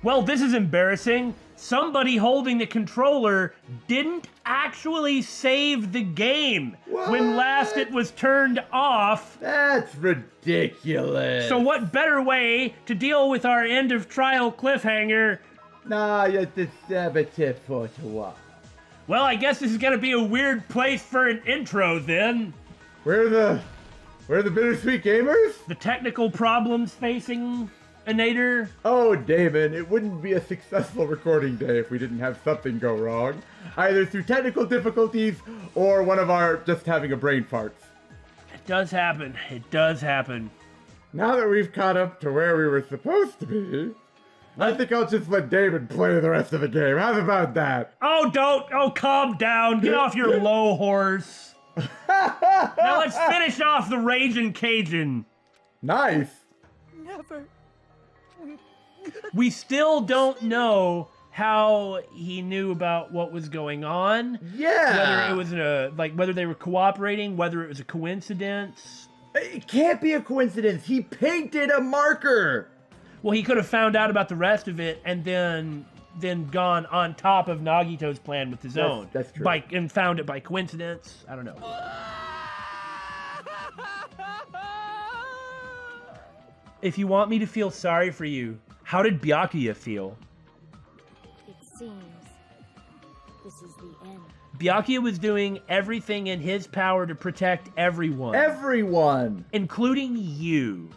Well, this is embarrassing. Somebody holding the controller didn't actually save the game when last it was turned off. That's ridiculous. So what better way to deal with our end of trial cliffhanger? Nah, you disabit for what? Well, I guess this is gonna be a weird place for an intro then. Where are the Bittersweet gamers? The technical problems facing Nader. Oh, Damon, it wouldn't be a successful recording day if we didn't have something go wrong. Either through technical difficulties or one of our just having a brain farts. It does happen. It does happen. Now that we've caught up to where we were supposed to be, I think I'll just let Damon play the rest of the game. How's about that? Oh, don't. Oh, calm down. Get off your low horse. Now let's finish off the Ragin' Cajun. Nice. Never. We still don't know how he knew about what was going on. Yeah. Whether it was whether they were cooperating, whether it was a coincidence. It can't be a coincidence. He painted a marker. Well, he could have found out about the rest of it and then gone on top of Nagito's plan with his own. That's true. And found it by coincidence. I don't know. If you want me to feel sorry for you, how did Byakuya feel? It seems this is the end. Byakuya was doing everything in his power to protect everyone. Everyone! Including you.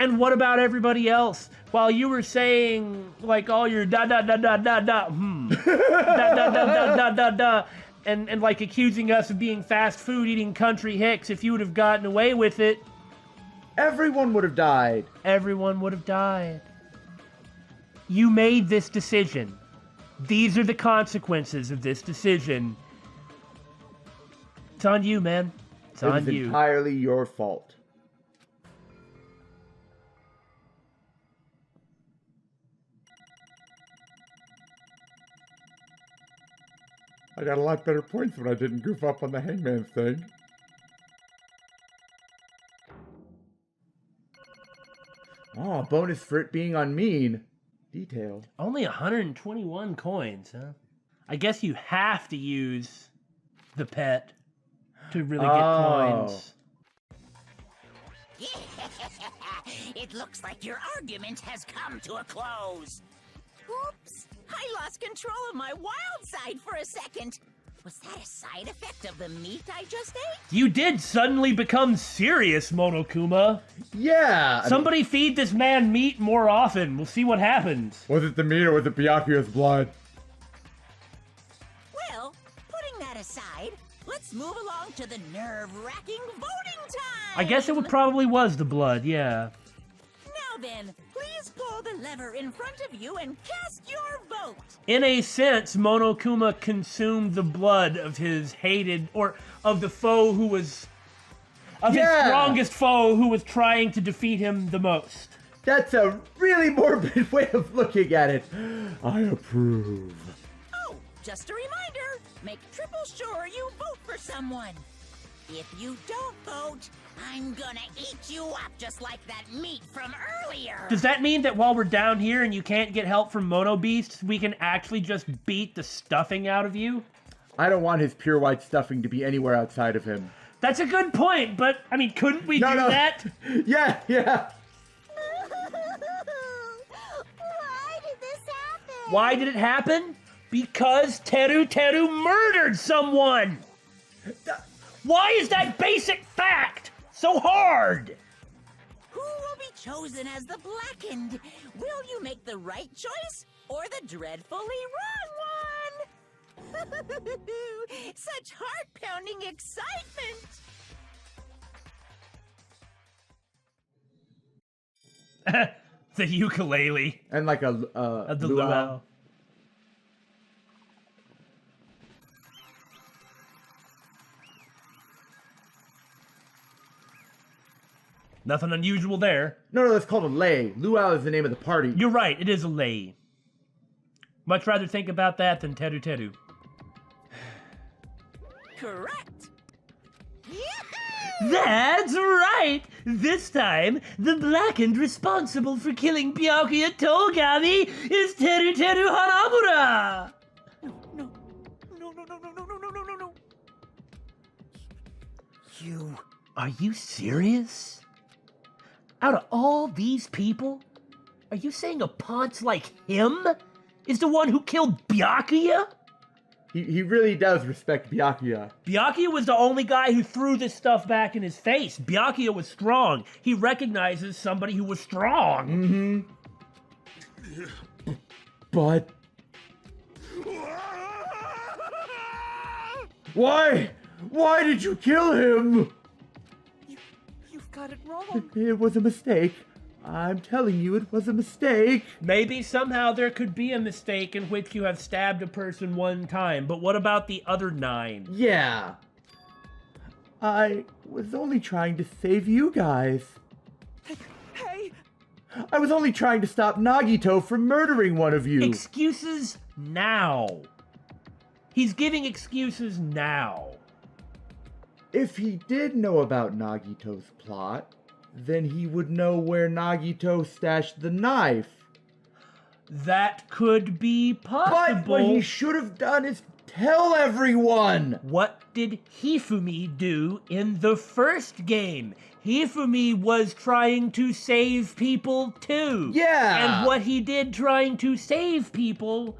And what about everybody else? While you were saying, like, all your da da da da da da, da da da da da da da, and like accusing us of being fast food eating country hicks, if you would have gotten away with it, everyone would have died. Everyone would have died. You made this decision. These are the consequences of this decision. It's on you, man. It's on you. It's entirely your fault. I got a lot better points when I didn't goof up on the hangman's thing. Oh, bonus for it being on mean. Detail. Only 121 coins, huh? I guess you have to use the pet to really get coins. It looks like your argument has come to a close. Oops! I lost control of my wild side for a second. Was that a side effect of the meat I just ate? You did suddenly become serious, Monokuma. Yeah! Somebody feed this man meat more often. We'll see what happens. Was it the meat or was it Byakuya's blood? Well, putting that aside, let's move along to the nerve-wracking voting time! I guess it probably was the blood, yeah. Now then, please pull the lever in front of you and cast your vote! In a sense, Monokuma consumed the blood of his hated, or of the foe who was... of his strongest foe who was trying to defeat him the most. That's a really morbid way of looking at it. I approve. Oh, just a reminder, make triple sure you vote for someone. If you don't vote, I'm gonna eat you up just like that meat from earlier. Does that mean that while we're down here and you can't get help from Mono Beasts, we can actually just beat the stuffing out of you? I don't want his pure white stuffing to be anywhere outside of him. That's a good point, but, I mean, couldn't we do that? Yeah. Why did this happen? Why did it happen? Because Teruteru murdered someone! Why is that basic fact so hard? Who will be chosen as the blackened? Will you make the right choice or the dreadfully wrong one? Such heart-pounding excitement! The ukulele. And like a The luau. luau. Nothing unusual there. No, that's called a lei. Luau is the name of the party. You're right, it is a lei. Much rather think about that than Teruteru. correct. Yahoo! That's right! This time, the blackened responsible for killing Byakuya Togami is Teruteru Hanamura! No. You... Are you serious? Out of all these people, are you saying a ponce like him is the one who killed Byakuya? He really does respect Byakuya. Byakuya was the only guy who threw this stuff back in his face. Byakuya was strong. He recognizes somebody who was strong. Mm-hmm. But... Why? Why did you kill him? You've got it wrong. It was a mistake. I'm telling you, it was a mistake. Maybe somehow there could be a mistake in which you have stabbed a person one time, but what about the other 9? Yeah. I was only trying to save you guys. Hey! I was only trying to stop Nagito from murdering one of you. Excuses now. He's giving excuses now. If he did know about Nagito's plot, then he would know where Nagito stashed the knife. That could be possible. But what he should have done is tell everyone! What did Hifumi do in the first game? Hifumi was trying to save people too. Yeah! And what he did trying to save people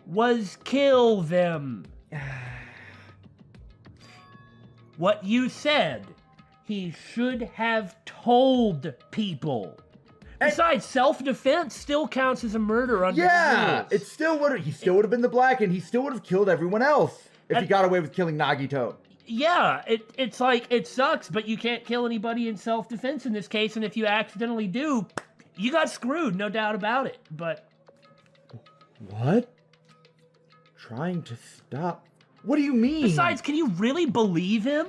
was kill them. What you said, he should have told people. Besides, self-defense still counts as a murder under the rules. He still would have been the black, and he still would have killed everyone else if he got away with killing Nagito. Yeah, it's like, it sucks, but you can't kill anybody in self-defense in this case, and if you accidentally do, you got screwed, no doubt about it, but... What? Trying to stop? What do you mean? Besides, can you really believe him?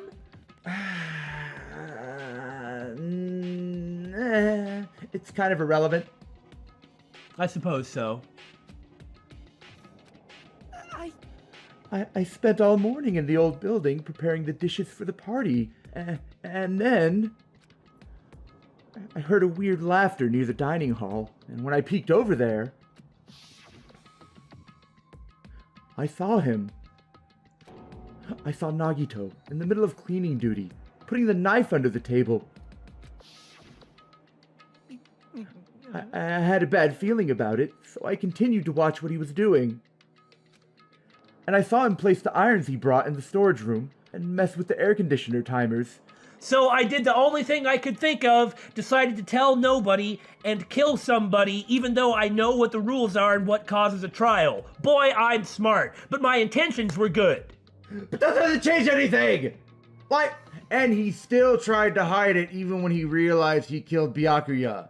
It's kind of irrelevant. I suppose so. I spent all morning in the old building preparing the dishes for the party, and then I heard a weird laughter near the dining hall, and when I peeked over there, I saw him. I saw Nagito in the middle of cleaning duty, putting the knife under the table. I had a bad feeling about it, so I continued to watch what he was doing. And I saw him place the irons he brought in the storage room and mess with the air conditioner timers. So I did the only thing I could think of, decided to tell nobody, and kill somebody, even though I know what the rules are and what causes a trial. Boy, I'm smart, but my intentions were good. But that doesn't change anything! Like, and he still tried to hide it even when he realized he killed Byakuya.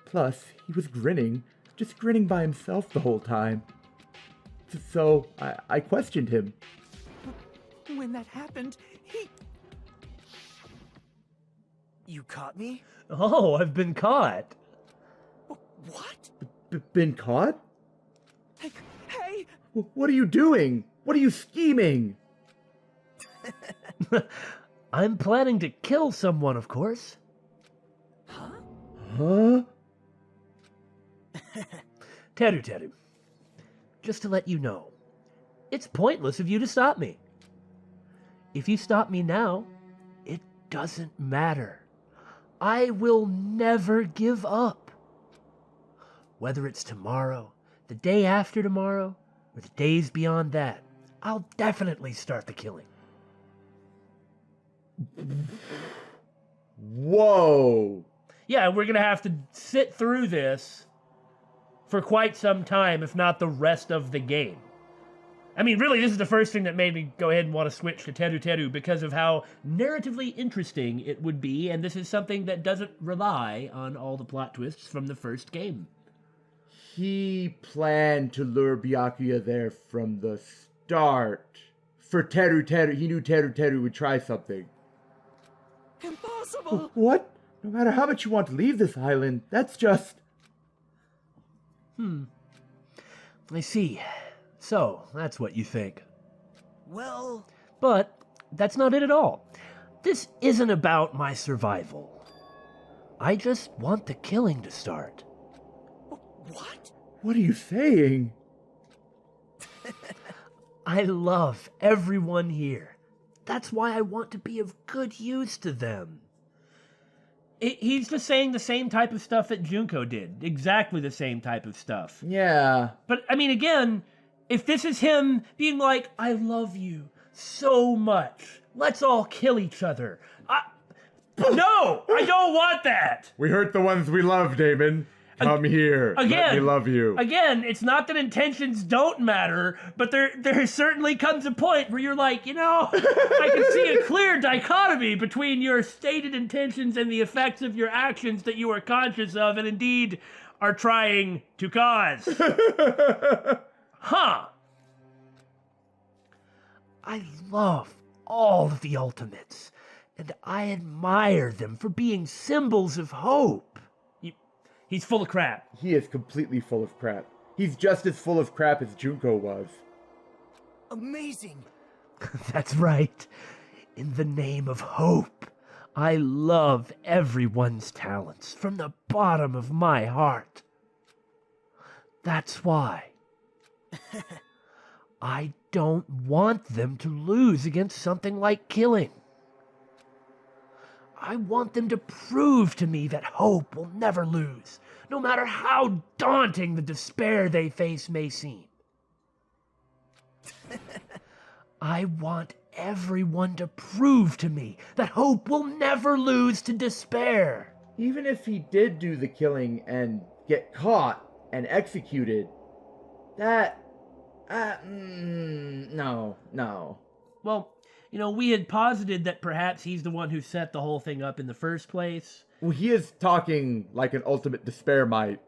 Plus, he was grinning, just grinning by himself the whole time. So, I questioned him. When that happened, You caught me? Oh, I've been caught. What? Been caught? Hey! What are you doing? What are you scheming? I'm planning to kill someone, of course. Huh? Teruteru, just to let you know, it's pointless of you to stop me. If you stop me now, it doesn't matter. I will never give up. Whether it's tomorrow, the day after tomorrow, or the days beyond that, I'll definitely start the killing. Whoa! Yeah, we're gonna have to sit through this for quite some time, if not the rest of the game. I mean, really, this is the first thing that made me go ahead and want to switch to Teruteru because of how narratively interesting it would be, and this is something that doesn't rely on all the plot twists from the first game. He planned to lure Byakuya there from the start. For Teruteru, he knew Teruteru would try something. Impossible! What? No matter how much you want to leave this island, that's just... I see. So, that's what you think. Well, But that's not it at all. This isn't about my survival. I just want the killing to start. what? What are you saying? I love everyone here. That's why I want to be of good use to them. He's just saying the same type of stuff that Junko did. Exactly the same type of stuff. Yeah. But, I mean, again, if this is him being like, I love you so much, let's all kill each other. No! I don't want that! We hurt the ones we love, Damon. Come here. Again, Let me love you. Again, it's not that intentions don't matter, but there certainly comes a point where you're like, I can see a clear dichotomy between your stated intentions and the effects of your actions that you are conscious of and indeed are trying to cause. Huh. I love all of the ultimates, and I admire them for being symbols of hope. He's full of crap. He is completely full of crap. He's just as full of crap as Junko was. Amazing. That's right. In the name of hope, I love everyone's talents from the bottom of my heart. That's why I don't want them to lose against something like killing. I want them to prove to me that hope will never lose, no matter how daunting the despair they face may seem. I want everyone to prove to me that hope will never lose to despair. Even if he did do the killing and get caught and executed, no. Well, we had posited that perhaps he's the one who set the whole thing up in the first place. Well, he is talking like an ultimate despair might.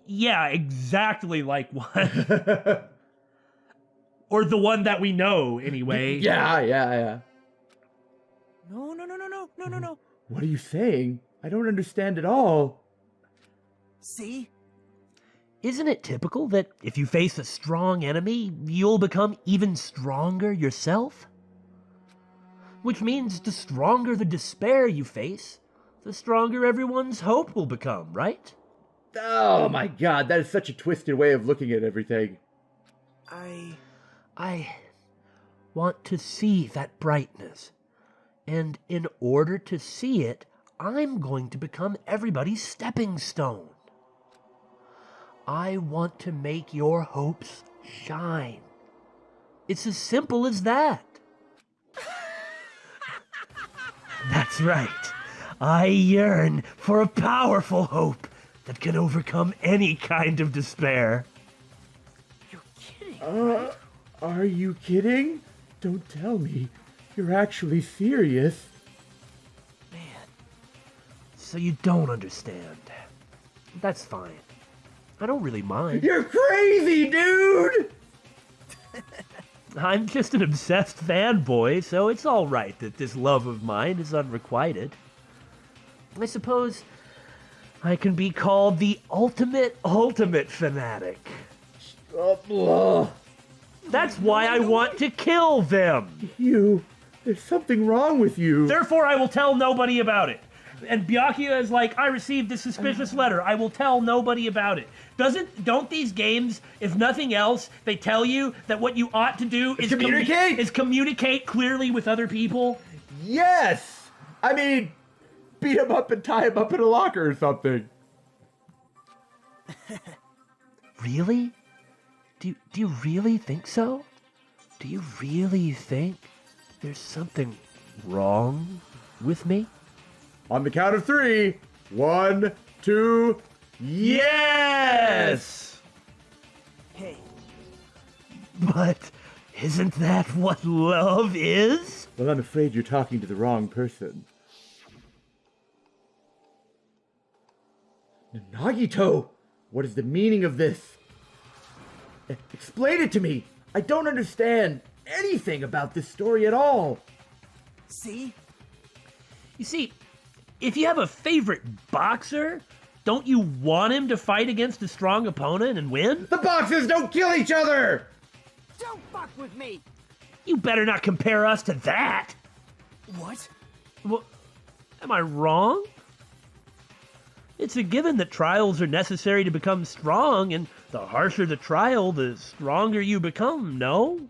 Yeah, exactly like one. Or the one that we know, anyway. Yeah. No. What are you saying? I don't understand at all. See? Isn't it typical that if you face a strong enemy, you'll become even stronger yourself? Which means the stronger the despair you face, the stronger everyone's hope will become, right? Oh my god, that is such a twisted way of looking at everything. I want to see that brightness. And in order to see it, I'm going to become everybody's stepping stone. I want to make your hopes shine. It's as simple as that. That's right. I yearn for a powerful hope that can overcome any kind of despair. You're kidding. Are you kidding? Don't tell me. You're actually serious. Man. So you don't understand. That's fine. I don't really mind. You're crazy, dude! I'm just an obsessed fanboy, so it's all right that this love of mine is unrequited. I suppose I can be called the ultimate fanatic. That's why I want to kill them. There's something wrong with you. Therefore, I will tell nobody about it. And Byakuya is like, I received this suspicious letter. I will tell nobody about it. Don't these games, if nothing else, they tell you that what you ought to do is communicate clearly with other people? Yes! I mean, beat him up and tie him up in a locker or something. Really? Do you really think so? Do you really think there's something wrong with me? On the count of 3. 1, 2, yes! Hey. But isn't that what love is? Well, I'm afraid you're talking to the wrong person. Nagito! What is the meaning of this? Explain it to me! I don't understand anything about this story at all! See? You see, if you have a favorite boxer, don't you want him to fight against a strong opponent and win? The boxers don't kill each other! Don't fuck with me! You better not compare us to that. What? Well, am I wrong? It's a given that trials are necessary to become strong, and the harsher the trial, the stronger you become, no?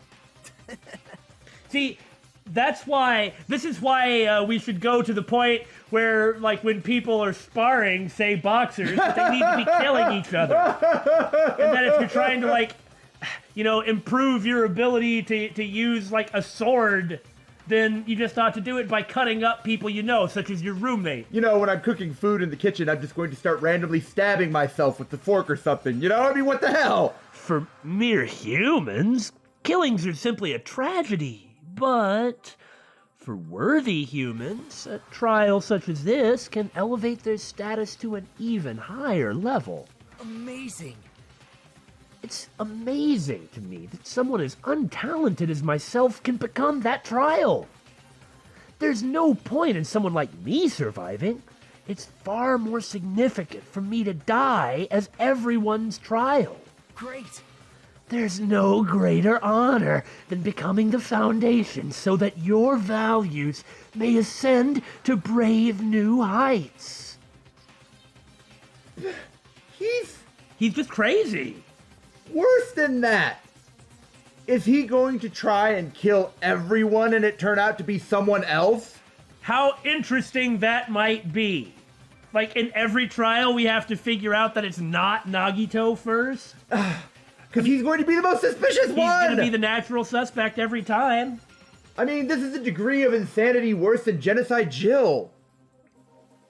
See, this is why we should go to the point where, like, when people are sparring, say boxers, that they need to be killing each other. And that if you're trying to, like, improve your ability to use, like, a sword, then you just ought to do it by cutting up people such as your roommate. When I'm cooking food in the kitchen, I'm just going to start randomly stabbing myself with the fork or something, I mean, what the hell? For mere humans, killings are simply a tragedy. But for worthy humans, a trial such as this can elevate their status to an even higher level. Amazing. It's amazing to me that someone as untalented as myself can become that trial. There's no point in someone like me surviving. It's far more significant for me to die as everyone's trial. Great. There's no greater honor than becoming the foundation so that your values may ascend to brave new heights. He's just crazy. Worse than that. Is he going to try and kill everyone and it turn out to be someone else? How interesting that might be. Like, in every trial, we have to figure out that it's not Nagito first. Because he's going to be the most suspicious one! He's going to be the natural suspect every time. I mean, this is a degree of insanity worse than Genocide Jill.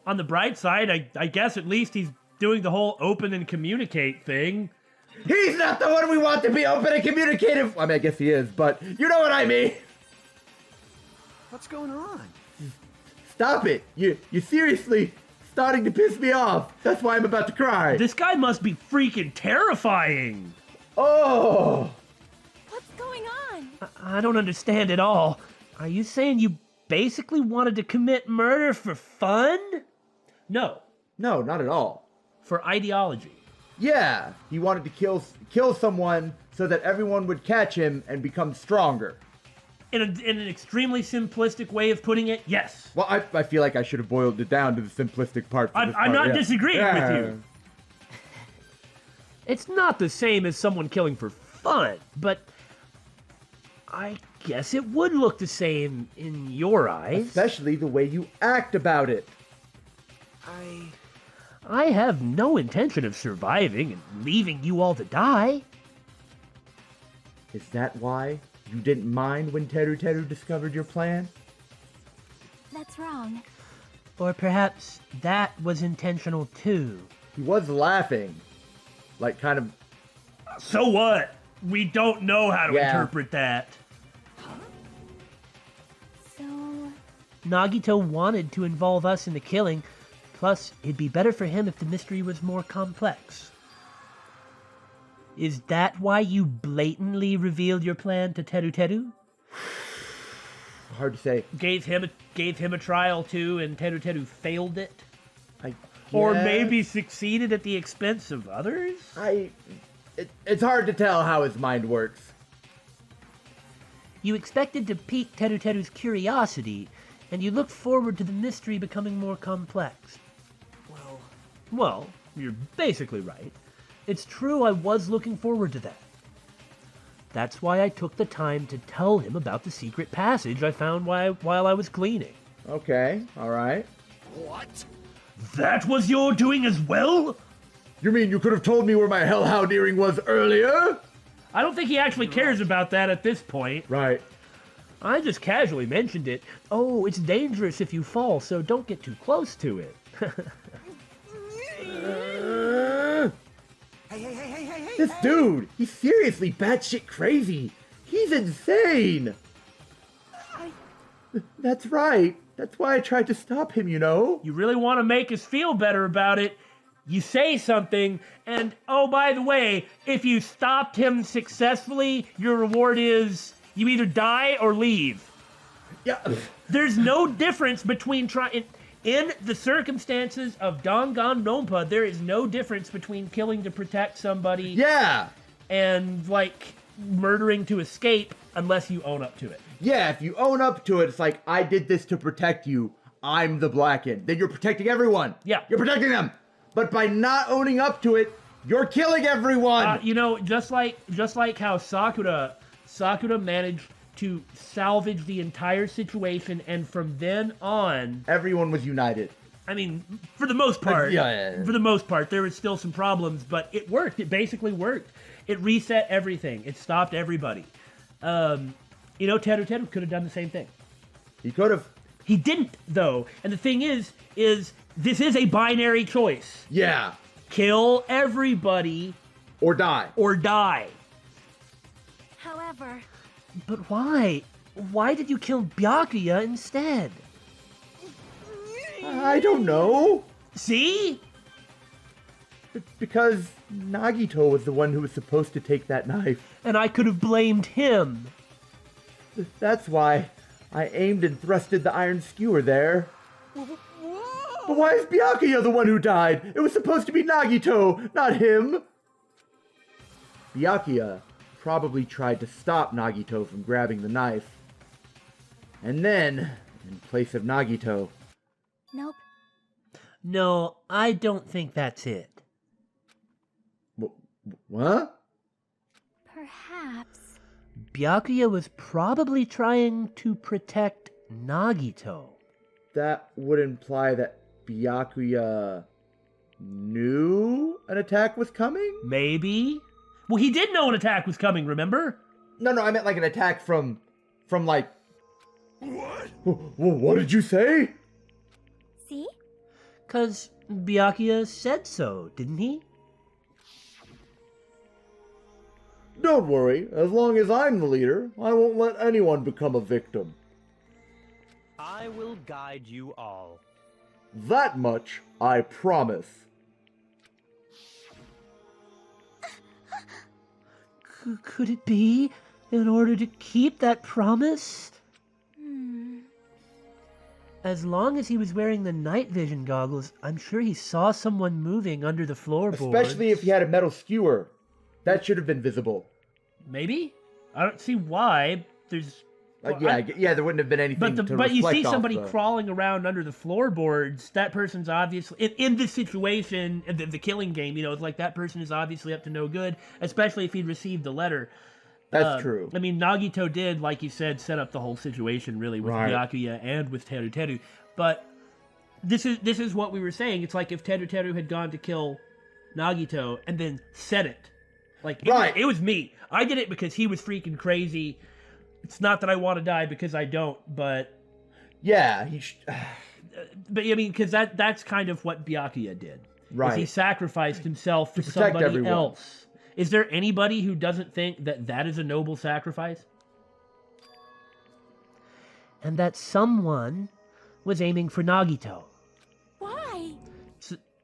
On the bright side, I guess at least he's doing the whole open and communicate thing. He's not the one we want to be open and communicative! I mean, I guess he is, but you know what I mean! What's going on? Stop it! You're seriously starting to piss me off. That's why I'm about to cry. This guy must be freaking terrifying. Oh! What's going on? I don't understand at all. Are you saying you basically wanted to commit murder for fun? No. No, not at all. For ideology. Yeah, he wanted to kill someone so that everyone would catch him and become stronger. In an extremely simplistic way of putting it, yes. Well, I feel like I should have boiled it down to the simplistic part. I'm not disagreeing with you. It's not the same as someone killing for fun, but I guess it would look the same in your eyes. Especially the way you act about it. I have no intention of surviving and leaving you all to die. Is that why you didn't mind when Teruteru discovered your plan? That's wrong. Or perhaps that was intentional too. He was laughing. Like, kind of... So what? We don't know how to interpret that. So... Nagito wanted to involve us in the killing, plus it'd be better for him if the mystery was more complex. Is that why you blatantly revealed your plan to Teruteru? Hard to say. Gave him a trial too, and Teruteru failed it? I Or guess. maybe succeeded at the expense of others? It's hard to tell how his mind works. You expected to pique Teruteru's curiosity, and you looked forward to the mystery becoming more complex. Well, you're basically right. It's true I was looking forward to that. That's why I took the time to tell him about the secret passage I found while I was cleaning. Okay, alright. What? That was your doing as well? You mean you could have told me where my hellhound earring was earlier? I don't think he actually cares about that at this point. Right. I just casually mentioned it. Oh, it's dangerous if you fall, so don't get too close to it. Hey. This dude, he's seriously batshit crazy. He's insane. That's right. That's why I tried to stop him, you know? You really want to make us feel better about it, you say something, and oh, by the way, if you stopped him successfully, your reward is you either die or leave. Yeah. There's no difference between trying... In the circumstances of Danganronpa, there is no difference between killing to protect somebody Yeah. and, like, murdering to escape unless you own up to it. Yeah, if you own up to it, it's like, I did this to protect you. I'm the Blackened. Then you're protecting everyone. Yeah. You're protecting them. But by not owning up to it, you're killing everyone. You know, just like how Sakura managed to salvage the entire situation, and from then on, everyone was united. I mean, for the most part, Yeah. For the most part, there was still some problems, but it worked. It basically worked. It reset everything. It stopped everybody. You know, Teruteru could have done the same thing. He could have. He didn't, though. And the thing is this is a binary choice. Yeah. Kill everybody Or die. or die. However, But why? Why did you kill Byakuya instead? I don't know. See? Because Nagito was the one who was supposed to take that knife. And I could have blamed him. That's why I aimed and thrusted the iron skewer there. But why is Byakuya the one who died? It was supposed to be Nagito, not him. Byakuya probably tried to stop Nagito from grabbing the knife. And then, in place of Nagito, nope. No, I don't think that's it. what? Perhaps. Byakuya was probably trying to protect Nagito. That would imply that Byakuya knew an attack was coming? Maybe? Well, he did know an attack was coming, remember? No, I meant like an attack from like... What? What did you say? See? 'Cause Byakuya said so, didn't he? Don't worry, as long as I'm the leader, I won't let anyone become a victim. I will guide you all. That much, I promise. Could it be in order to keep that promise? As long as he was wearing the night vision goggles, I'm sure he saw someone moving under the floorboards. Especially if he had a metal skewer. That should have been visible. Maybe? I don't see why. There's... well, Yeah, there wouldn't have been anything to But you reflect see off somebody the... crawling around under the floorboards, that person's obviously... In this situation, the killing game, you know, it's like that person is obviously up to no good, especially if he'd received the letter. That's true. I mean, Nagito did, like you said, set up the whole situation, really, with Byakuya and with Teruteru. But this is what we were saying. It's like if Teruteru had gone to kill Nagito and then said it. Like, it was me. I did it because he was freaking crazy. It's not that I want to die because I don't, but... Yeah, But, I mean, because that's kind of what Byakuya did. Right. He sacrificed himself for To protect somebody everyone. else. Is there anybody who doesn't think that that is a noble sacrifice? And that someone was aiming for Nagito. Why?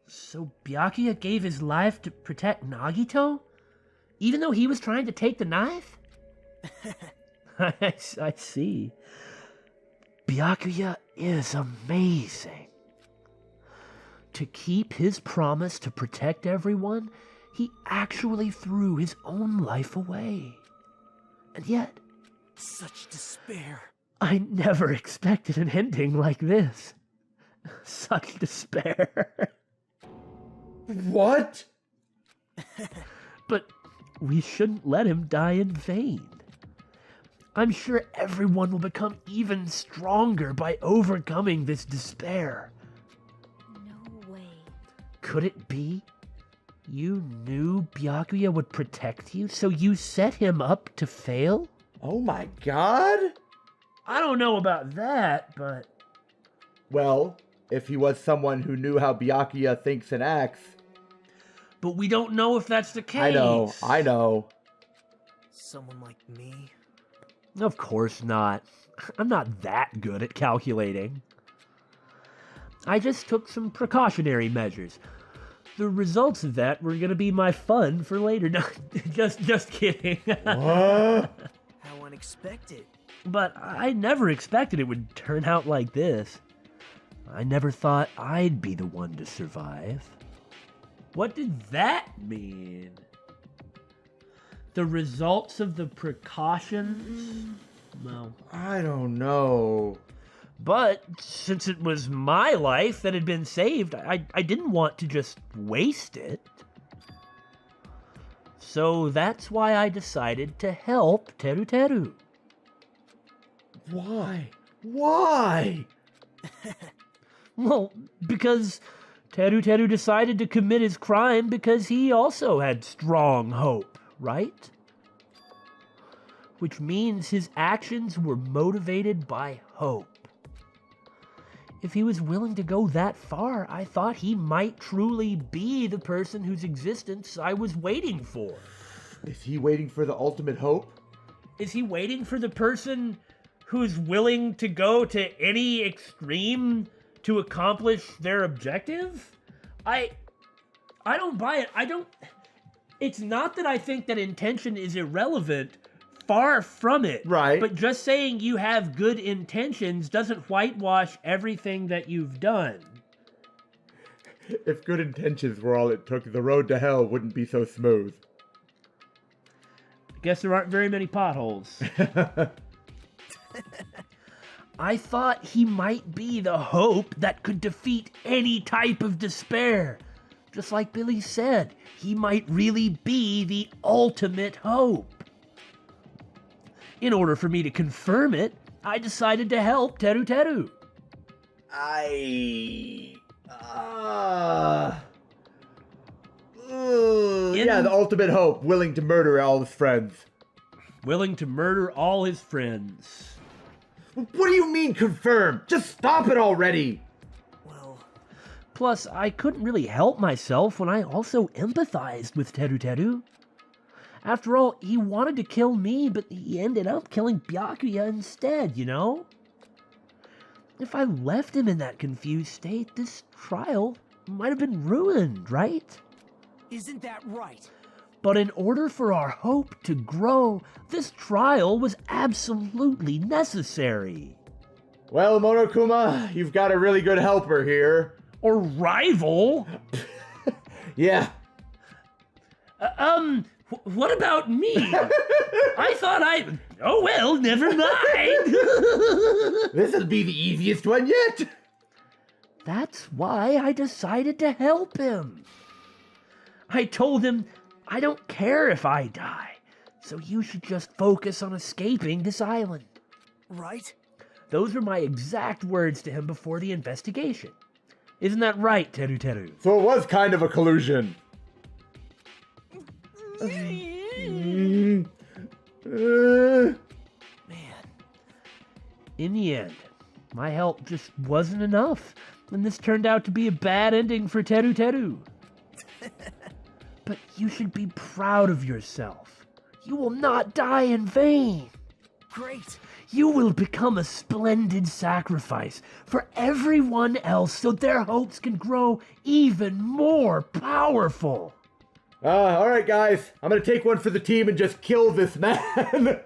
So Byakuya gave his life to protect Nagito? Even though he was trying to take the knife? I see. Byakuya is amazing. To keep his promise to protect everyone, he actually threw his own life away. And yet... Such despair. I never expected an ending like this. Such despair. What? But we shouldn't let him die in vain. I'm sure everyone will become even stronger by overcoming this despair. No way. Could it be you knew Byakuya would protect you, so you set him up to fail? Oh my god? I don't know about that, but... Well, if he was someone who knew how Byakuya thinks and acts... But we don't know if that's the case. I know. Someone like me? Of course not. I'm not that good at calculating. I just took some precautionary measures. The results of that were going to be my fun for later. No, just kidding. What? How unexpected. But I never expected it would turn out like this. I never thought I'd be the one to survive. What did that mean? the results of the precautions? Well, I don't know. but since it was my life that had been saved, I didn't want to just waste it. So that's why I decided to help Teruteru. Why? Why? Well, because Teruteru decided to commit his crime because he also had strong hope, right? Which means his actions were motivated by hope. If he was willing to go that far, I thought he might truly be the person whose existence I was waiting for. Is he waiting for the ultimate hope? Is he waiting for the person who's willing to go to any extreme to accomplish their objective? I don't buy it. It's not that I think that intention is irrelevant. Far from it. Right. But just saying you have good intentions doesn't whitewash everything that you've done. If good intentions were all it took, the road to hell wouldn't be so smooth. I guess there aren't very many potholes. I thought he might be the hope that could defeat any type of despair. Just like Billy said, he might really be the ultimate hope. In order for me to confirm it, I decided to help Teruteru. Yeah, the ultimate hope, willing to murder all his friends. Willing to murder all his friends. What do you mean confirm? Just stop it already! Well, Plus, I couldn't really help myself when I also empathized with Teruteru. After all, he wanted to kill me, but he ended up killing Byakuya instead, you know? If I left him in that confused state, this trial might have been ruined, right? isn't that right? But in order for our hope to grow, this trial was absolutely necessary. Well, Monokuma, you've got a really good helper here. Or rival? Yeah. What about me? I thought oh well, never mind. This'll be the easiest one yet. That's why I decided to help him. I told him, I don't care if I die, so you should just focus on escaping this island. Right? Those were my exact words to him before the investigation. Isn't that right, Teruteru? So it was kind of a collusion. Man. In the end, my help just wasn't enough, and this turned out to be a bad ending for Teruteru. But you should be proud of yourself. You will not die in vain. Great. You will become a splendid sacrifice for everyone else so their hopes can grow even more powerful. All right, guys. I'm going to take one for the team and just kill this man.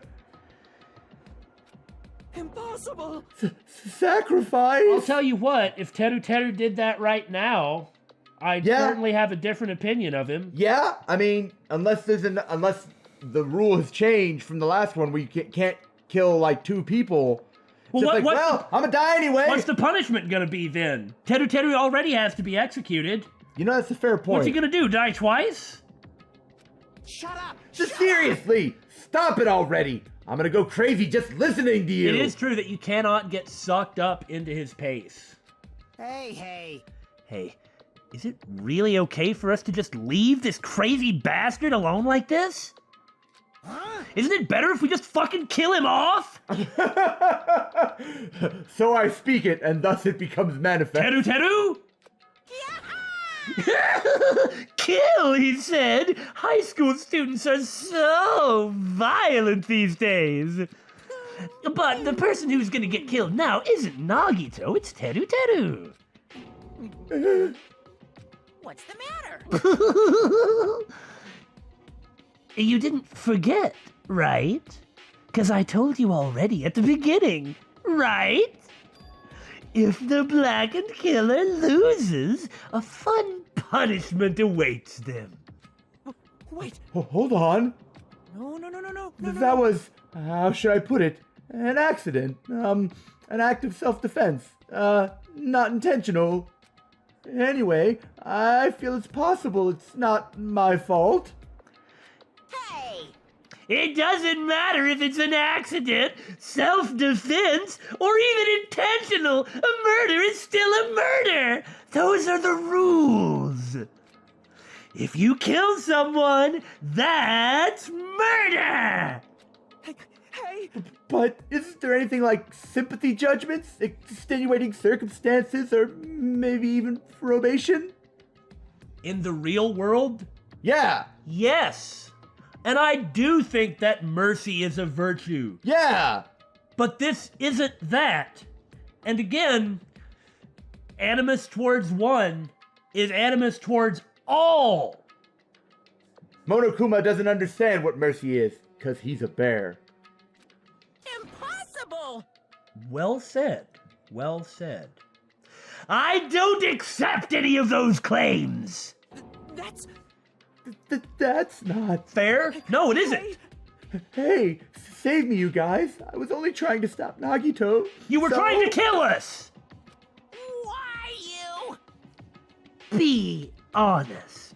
Impossible. Sacrifice? I'll tell you what, if Teruteru did that right now, I'd certainly have a different opinion of him. Yeah, I mean, unless the rule has changed from the last one where you can't kill like two people. Well, I'm gonna die anyway. What's the punishment gonna be then? Teruteru already has to be executed. You know, that's a fair point. What's he gonna do, die twice? Shut up. Just seriously, stop it already. I'm gonna go crazy just listening to you. It is true that you cannot get sucked up into his pace. Hey. Hey, is it really okay for us to just leave this crazy bastard alone like this? Huh? Isn't it better if we just fucking kill him off? So I speak it, and thus it becomes manifest. Teruteru? Kill, he said. High school students are so violent these days. But the person who's gonna get killed now isn't Nagito, it's Teruteru. What's the matter? You didn't forget, right? 'Cause I told you already at the beginning, right? If the blackened killer loses, a fun punishment awaits them. Wait. Hold on. No. That was, how should I put it, an accident. An act of self-defense. Not intentional. Anyway, I feel it's possible it's not my fault. Hey! It doesn't matter if it's an accident, self-defense, or even intentional. A murder is still a murder. Those are the rules. If you kill someone, that's murder. Hey! But isn't there anything like sympathy judgments, extenuating circumstances, or maybe even probation? In the real world, Yeah! yes. And I do think that mercy is a virtue. Yeah! But this isn't that. And again, animus towards one is animus towards all. Monokuma doesn't understand what mercy is, because he's a bear. Impossible! Well said. Well said. I don't accept any of those claims. That's... That's not... Fair? No, it isn't. Hey, save me, you guys. I was only trying to stop Nagito. You were trying to kill us. Why you? Be honest.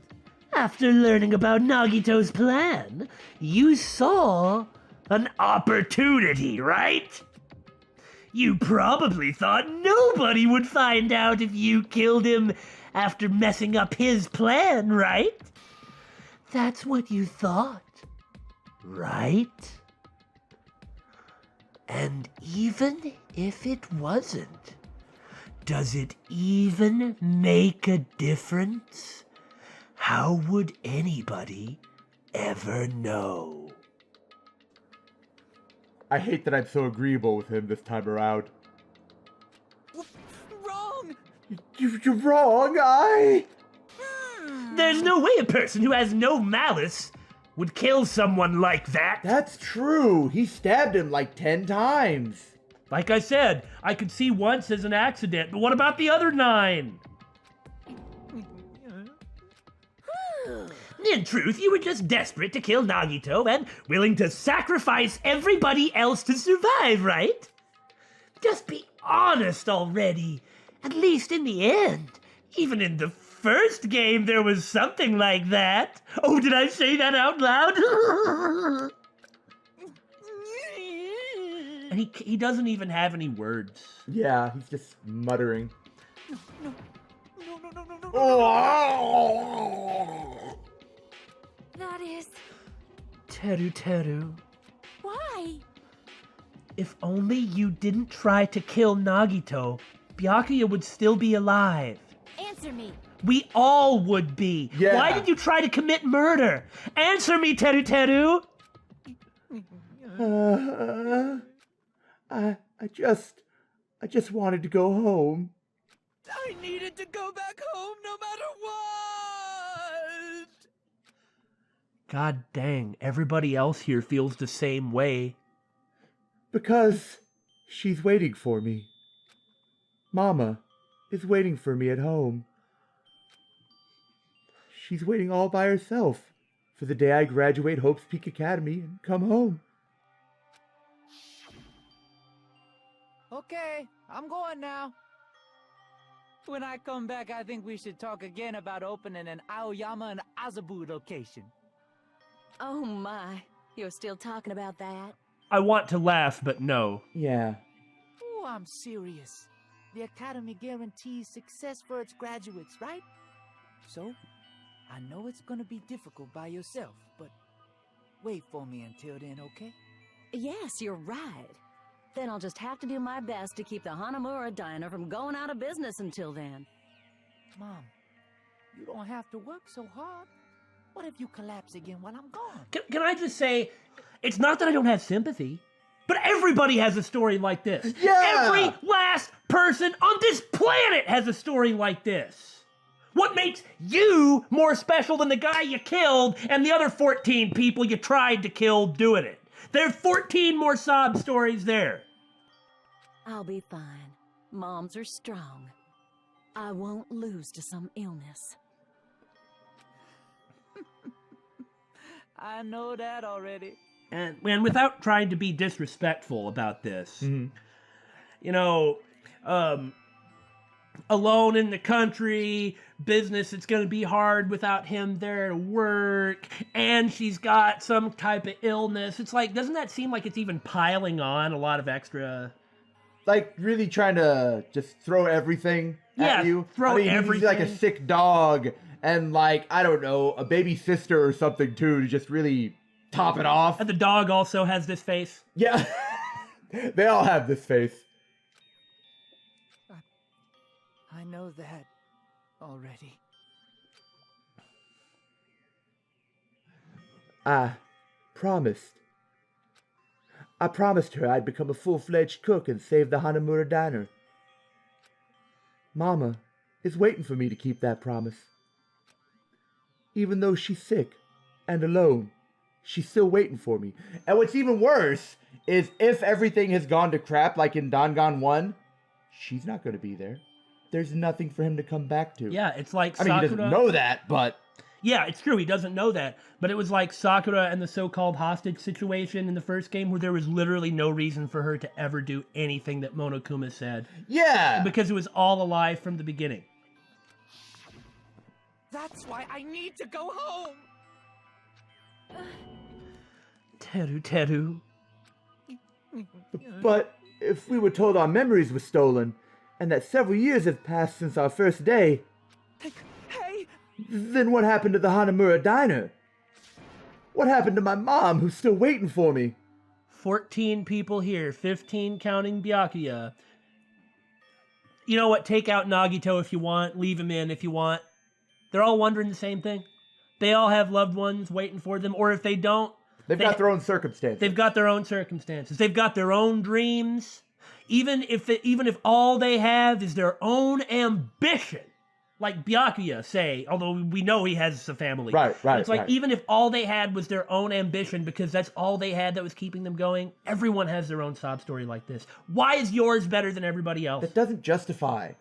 After learning about Nagito's plan, you saw an opportunity, right? You probably thought nobody would find out if you killed him after messing up his plan, right? That's what you thought, right? And even if it wasn't, does it even make a difference? How would anybody ever know? I hate that I'm so agreeable with him this time around. Wrong! You're wrong, There's no way a person who has no malice would kill someone like that. That's true. He stabbed him like 10 times. Like I said, I could see once as an accident, but what about the other 9? In truth, you were just desperate to kill Nagito and willing to sacrifice everybody else to survive, right? Just be honest already. At least in the end. Even in the first game, there was something like that. Oh, did I say that out loud? And he doesn't even have any words. Yeah, he's just muttering. No. That is... Teruteru, Why? if only you didn't try to kill Nagito, Byakuya would still be alive. Answer me. We all would be. Yeah. Why did you try to commit murder? Answer me, Teruteru. I just wanted to go home. I needed to go back home no matter what! God dang, everybody else here feels the same way. Because she's waiting for me. Mama is waiting for me at home. She's waiting all by herself for the day I graduate Hope's Peak Academy and come home. Okay, I'm going now. When I come back, I think we should talk again about opening an Aoyama and Azabu location. Oh my. You're still talking about that? I want to laugh, but no. Yeah. Oh, I'm serious. The Academy guarantees success for its graduates, right? So, I know it's gonna be difficult by yourself, but wait for me until then, okay? Yes, you're right. Then I'll just have to do my best to keep the Hanamura Diner from going out of business until then. Mom, you don't have to work so hard. What if you collapse again while I'm gone? Can I just say, it's not that I don't have sympathy, but everybody has a story like this. Yeah! Every last person on this planet has a story like this. What makes you more special than the guy you killed and the other 14 people you tried to kill doing it? There are 14 more sob stories there. I'll be fine. Moms are strong. I won't lose to some illness. I know that already. And without trying to be disrespectful about this, you know, alone in the country, business, it's going to be hard without him there to work, and she's got some type of illness. It's like, doesn't that seem like it's even piling on a lot of extra... Like, really trying to just throw everything at you? Throw everything. He's like a sick dog, and like, I don't know, a baby sister or something too, to just really top it off. And the dog also has this face. Yeah. They all have this face. I know that already. I promised her I'd become a full-fledged cook and save the Hanamura diner. Mama is waiting for me to keep that promise. Even though she's sick and alone, she's still waiting for me. And what's even worse is if everything has gone to crap like in Dangan 1, she's not going to be there. There's nothing for him to come back to. Yeah, it's like Sakura... I mean, he doesn't know that, but... Yeah, it's true, he doesn't know that. But it was like Sakura and the so-called hostage situation in the first game where there was literally no reason for her to ever do anything that Monokuma said. Yeah! Because it was all a lie from the beginning. That's why I need to go home! Teru. But if we were told our memories were stolen, and that several years have passed since our first day... Hey! Then what happened to the Hanamura diner? What happened to my mom, who's still waiting for me? 14 people here, 15 counting Byakuya. You know what? Take out Nagito if you want. Leave him in if you want. They're all wondering the same thing. They all have loved ones waiting for them, or if they don't... They've got their own circumstances. They've got their own circumstances. They've got their own dreams. Even if all they have is their own ambition, like Byakuya say, although we know he has a family. Right. It's like, even if all they had was their own ambition, because that's all they had that was keeping them going, everyone has their own sob story like this. Why is yours better than everybody else? That doesn't justify.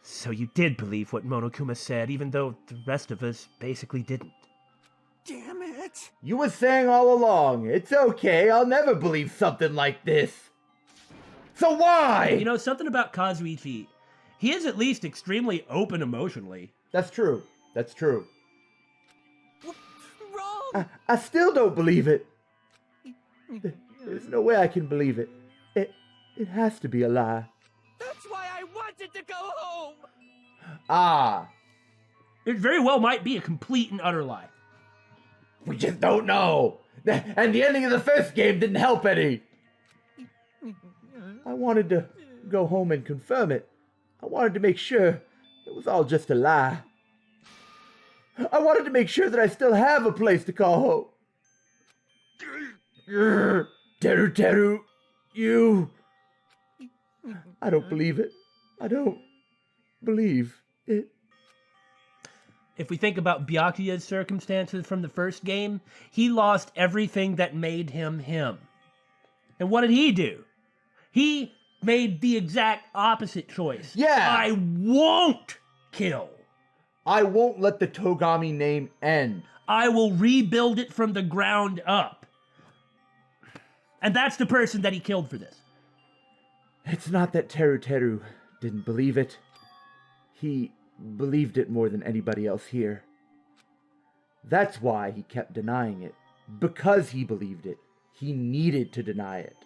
So you did believe what Monokuma said, even though the rest of us basically didn't. Damn it! You were saying all along, it's okay, I'll never believe something like this. So why? You know, something about Kazuichi, he is at least extremely open emotionally. That's true. Wrong! I still don't believe it. There's no way I can believe it. It has to be a lie. That's why I wanted to go home! Ah. It very well might be a complete and utter lie. We just don't know. And the ending of the first game didn't help any. I wanted to go home and confirm it. I wanted to make sure it was all just a lie. I wanted to make sure that I still have a place to call home. Teru, you... I don't believe it. I don't believe it. If we think about Byakuya's circumstances from the first game, he lost everything that made him him. And what did he do? He made the exact opposite choice. Yeah. I won't kill. I won't let the Togami name end. I will rebuild it from the ground up. And that's the person that he killed for this. It's not that Teruteru didn't believe it. He believed it more than anybody else here. That's why he kept denying it. Because he believed it. He needed to deny it.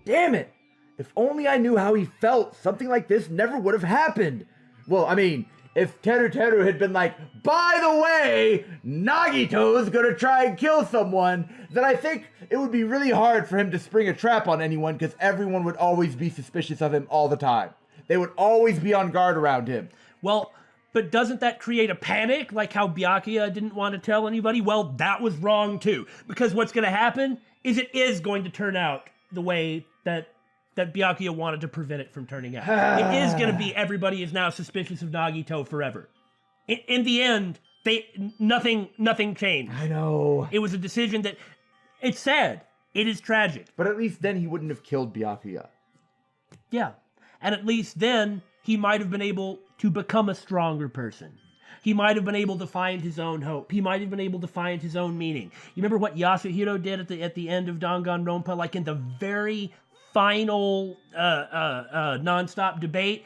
Damn it! If only I knew how he felt, something like this never would have happened. Well, I mean, if Teruteru had been like, by the way, Nagito's gonna try and kill someone, then I think it would be really hard for him to spring a trap on anyone because everyone would always be suspicious of him all the time. They would always be on guard around him. Well, but doesn't that create a panic, like how Byakuya didn't want to tell anybody? Well, that was wrong too, because what's going to happen is it is going to turn out the way that Byakuya wanted to prevent it from turning out. It is going to be everybody is now suspicious of Nagito forever. In the end, nothing changed. I know. It was a decision that, it's sad. It is tragic. But at least then he wouldn't have killed Byakuya. Yeah. And at least then, he might have been able to become a stronger person. he might have been able to find his own hope. He might have been able to find his own meaning. You remember what Yasuhiro did at the end of Danganronpa? Like in the very final nonstop debate,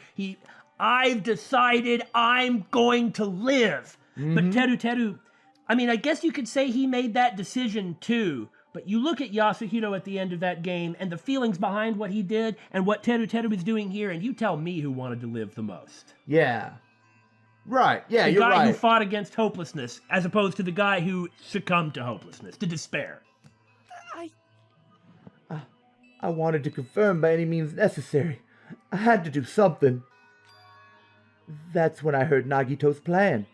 I've decided I'm going to live. But Teruteru, I mean, I guess you could say he made that decision too. But you look at Yasuhiro at the end of that game and the feelings behind what he did and what Teruteru is doing here, and you tell me who wanted to live the most. Yeah. Right. Yeah, the you're guy right. who fought against hopelessness, as opposed to the guy who succumbed to hopelessness, to despair. I wanted to confirm by any means necessary. I had to do something. That's when I heard Nagito's plan.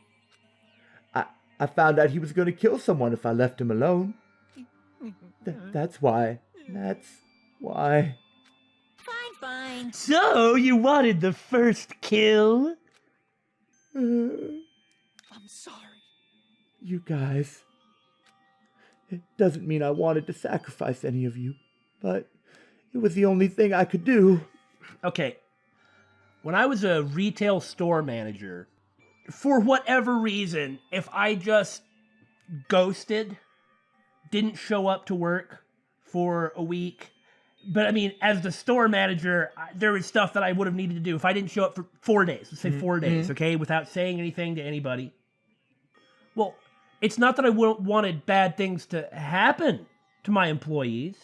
I found out he was going to kill someone if I left him alone. That's why. Fine, fine. So, you wanted the first kill? I'm sorry. You guys. It doesn't mean I wanted to sacrifice any of you, but it was the only thing I could do. Okay. When I was a retail store manager, for whatever reason, if I just ghosted, didn't show up to work for a week, but I mean, as the store manager, there was stuff that I would have needed to do. If I didn't show up for 4 days, let's say 4 days, okay, without saying anything to anybody. Well, it's not that I wanted bad things to happen to my employees.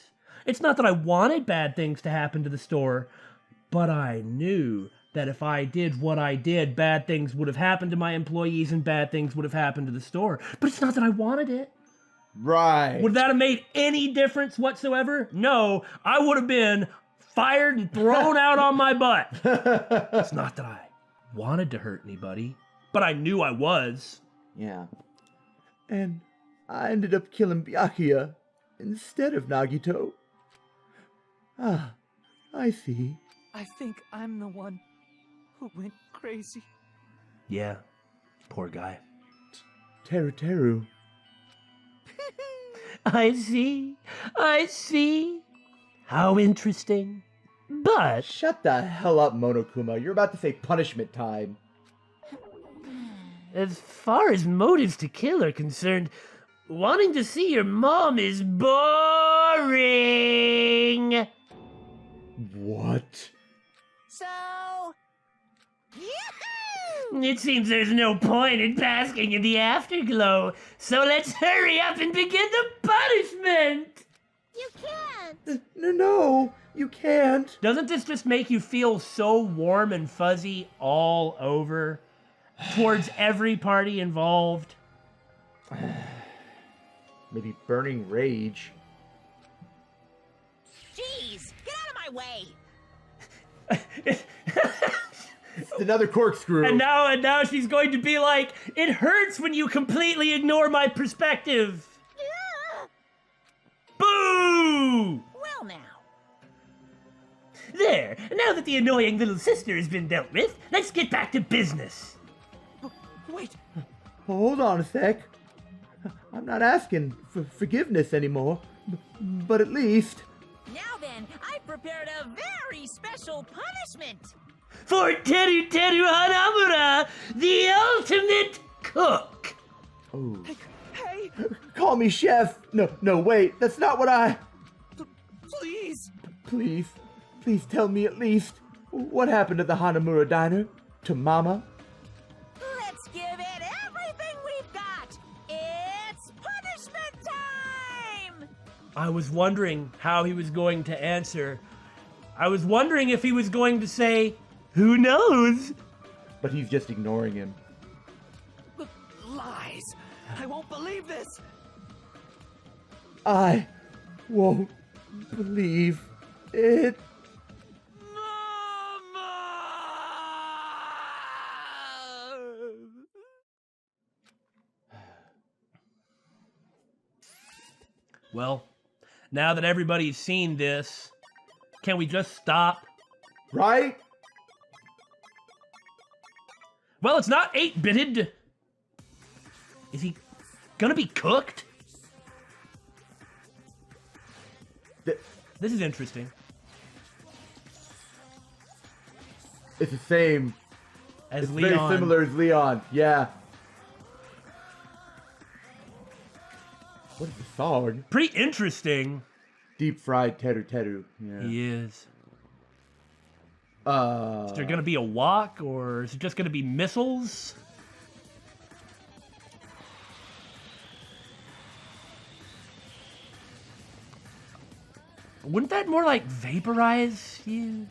It's not that I wanted bad things to happen to the store, but I knew that if I did what I did, bad things would have happened to my employees and bad things would have happened to the store. But it's not that I wanted it. Right. Would that have made any difference whatsoever? No, I would have been fired and thrown out on my butt. It's not that I wanted to hurt anybody, but I knew I was. Yeah. And I ended up killing Byakuya instead of Nagito. Ah, I see. I think I'm the one who went crazy. Yeah, poor guy. Teruteru. I see. How interesting. But Shut the hell up, Monokuma. You're about to say punishment time. as far as motives to kill are concerned, wanting to see your mom is boring. What? So, yahoo! It seems there's no point in basking in the afterglow, so let's hurry up and begin the punishment! You can't. No, you can't. Doesn't this just make you feel so warm and fuzzy all over towards every party involved? Maybe burning rage. Jeez, get out of my way. It's another corkscrew. And now she's going to be like, it hurts when you completely ignore my perspective. Yeah. Boo! Well now. There, now that the annoying little sister has been dealt with, let's get back to business. Wait, Hold on a sec. I'm not asking for forgiveness anymore, but at least... Now then, I've prepared a very special punishment. For Teruteru Hanamura, the ultimate cook. Oh. hey, Call me chef. No, wait. That's not what I... please. Please tell me at least what happened at the Hanamura diner to Mama. Let's give it everything we've got. It's punishment time. I was wondering how he was going to answer. I was wondering if he was going to say, who knows? But he's just ignoring him. Lies. I won't believe this. I won't believe it. Well, now that everybody's seen this, can we just stop? Right? Well, it's not 8-bitted. Is he gonna be cooked? This is interesting. It's the same. As It's Leon. very similar as Leon. Yeah. What is the song? Pretty interesting. Deep fried Teruteru. Yeah. He is. Is Is there gonna be a walk, or is it just gonna be missiles? Wouldn't that more like vaporize you?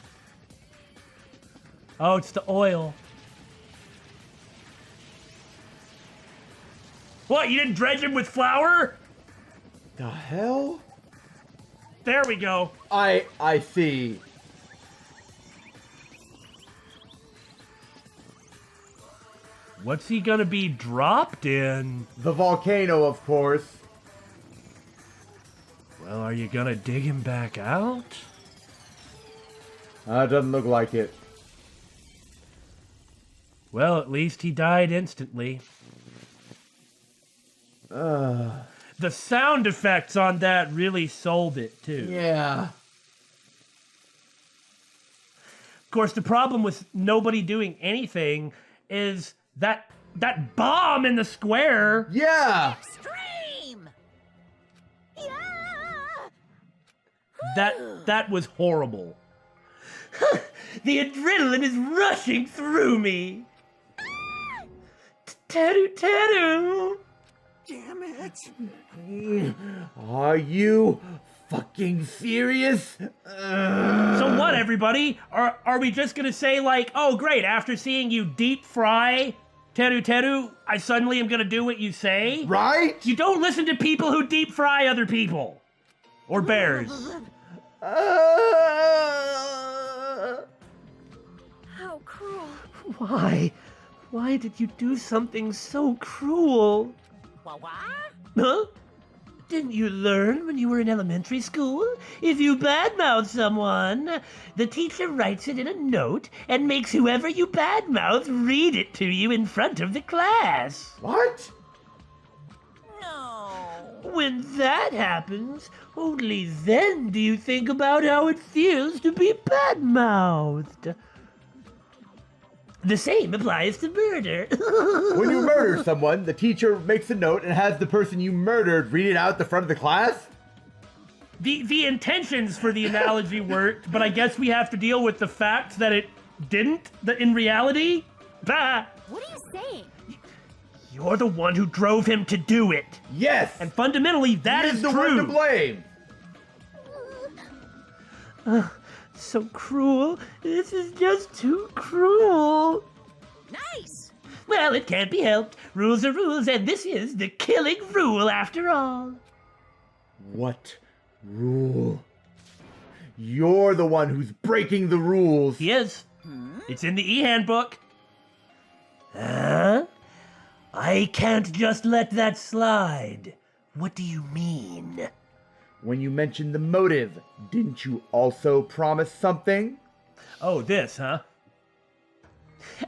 Oh, it's the oil. What, you didn't dredge him with flour? The hell? There we go. I see. What's he gonna be dropped in? The volcano, of course. Well, are you gonna dig him back out? Doesn't look like it. Well, at least he died instantly. The sound effects on that really sold it, too. Yeah. Of course, the problem with nobody doing anything is that bomb in the square. Yeah. Extreme! Yeah! That was horrible. The adrenaline is rushing through me. Teru. Damn it! Are you fucking serious? So what, everybody? Are we just gonna say like, oh great, after seeing you deep fry Teru, I suddenly am gonna do what you say? Right? You don't listen to people who deep fry other people. Or bears. How cruel. Why? Why did you do something so cruel? What? Huh? Didn't you learn when you were in elementary school? If you badmouth someone, the teacher writes it in a note and makes whoever you badmouth read it to you in front of the class. What? No. When that happens, only then do you think about how it feels to be badmouthed. The same applies to murder. When you murder someone, the teacher makes a note and has the person you murdered read it out the front of the class? The intentions for the analogy worked, but I guess we have to deal with the fact that it didn't in reality. Bah! What are you saying? You're the one who drove him to do it. Yes! And fundamentally, that he is the true. one to blame! So cruel. This is just too cruel. Nice! Well, it can't be helped. Rules are rules, and this is the killing rule after all. What rule? You're the one who's breaking the rules. He is. It's in the e-handbook. Huh? I can't just let that slide. What do you mean? When you mentioned the motive, didn't you also promise something? Oh, this, huh?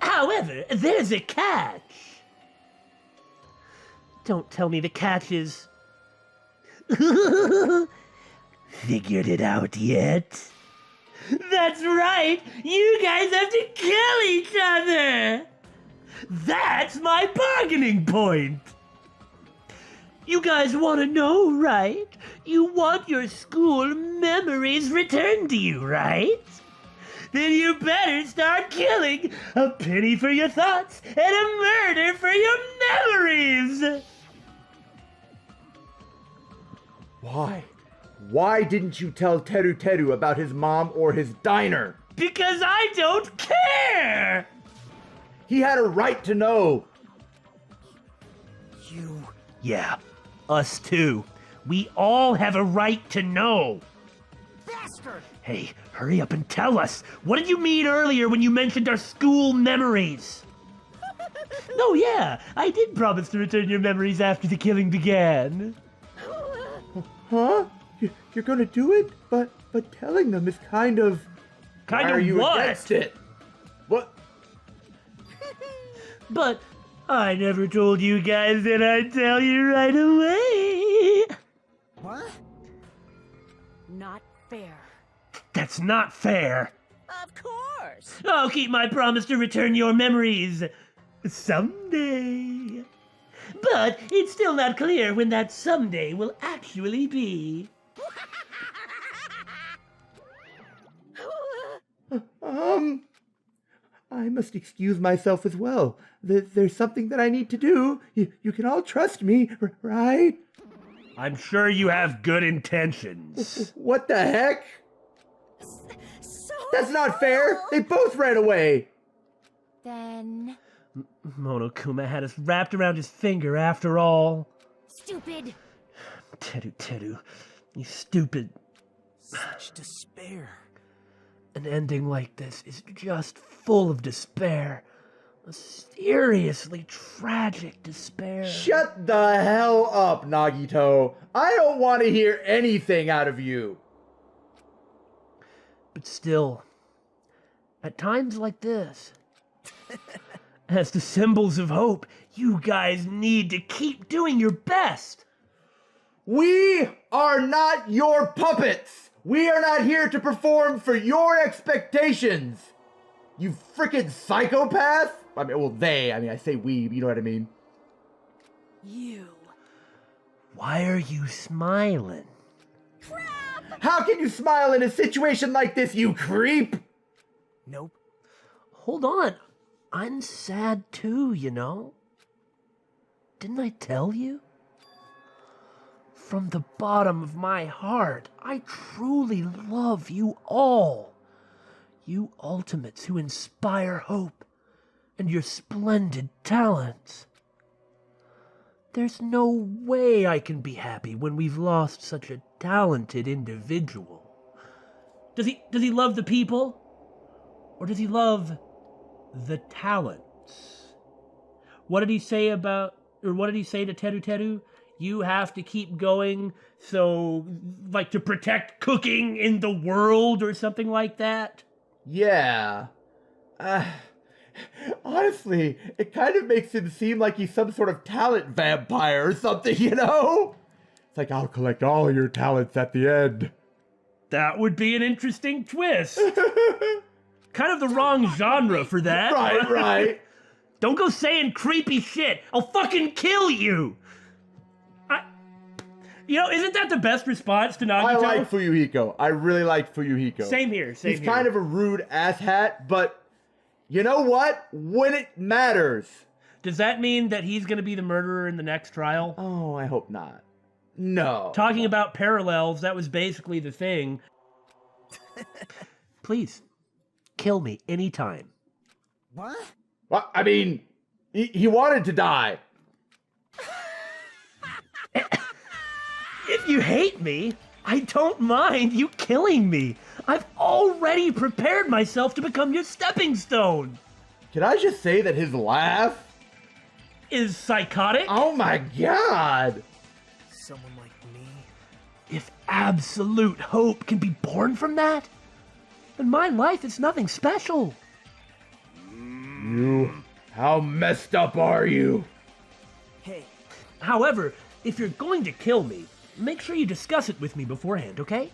However, there's a catch. Don't tell me the catch is... Figured it out yet? That's right! You guys have to kill each other! That's my bargaining point! You guys want to know, right? You want your school memories returned to you, right? Then you better start killing. A penny for your thoughts and a murder for your memories! Why? Why didn't you tell Teruteru about his mom or his diner? Because I don't care! He had a right to know. You. Yeah, us too. We all have a right to know. Bastard! Hey, hurry up and tell us. What did you mean earlier when you mentioned our school memories? Oh yeah, I did promise to return your memories after the killing began. Huh? You're gonna do it? But telling them is kind of... Kind Why are of you what? against it? What? But I never told you guys that I'd tell you right away. What? Not fair. That's not fair. Of course. I'll keep my promise to return your memories someday. But it's still not clear when that someday will actually be. I must excuse myself as well. There's something that I need to do. You can all trust me, right? I'm sure you have good intentions. What the heck? So That's not fair. They both ran away. Then... Monokuma had us wrapped around his finger after all. Stupid. Teruteru, you stupid. Such despair. An ending like this is just full of despair. A seriously tragic despair. Shut the hell up, Nagito. I don't want to hear anything out of you. But still, at times like this, as the symbols of hope, you guys need to keep doing your best. We are not your puppets. We are not here to perform for your expectations. You frickin' psychopath. I say we, you know what I mean. You. Why are you smiling? How can you smile in a situation like this, you creep? Nope. Hold on. I'm sad too, you know. Didn't I tell you? From the bottom of my heart, I truly love you all. You ultimates who inspire hope and your splendid talents. There's no way I can be happy when we've lost such a talented individual. Does he love the people? Or does he love the talents? What did he say to Teruteru? You have to keep going, so, like, to protect cooking in the world or something like that? Yeah. Honestly, it kind of makes him seem like he's some sort of talent vampire or something, you know? It's like, I'll collect all your talents at the end. That would be an interesting twist. Kind of the wrong genre for that. Right. Don't go saying creepy shit. I'll fucking kill you. Isn't that the best response to Nagito? I like Fuyuhiko. I really like Fuyuhiko. Same here. He's kind of a rude asshat, but you know what? When it matters. Does that mean that he's going to be the murderer in the next trial? Oh, I hope not. No. Talking about parallels, that was basically the thing. Please, kill me anytime. What? Well, I mean, he wanted to die. If you hate me, I don't mind you killing me. I've already prepared myself to become your stepping stone. Can I just say that his laugh is psychotic? Oh my god! Someone like me? If absolute hope can be born from that, then my life is nothing special. How messed up are you? Hey. However, if you're going to kill me, make sure you discuss it with me beforehand, okay?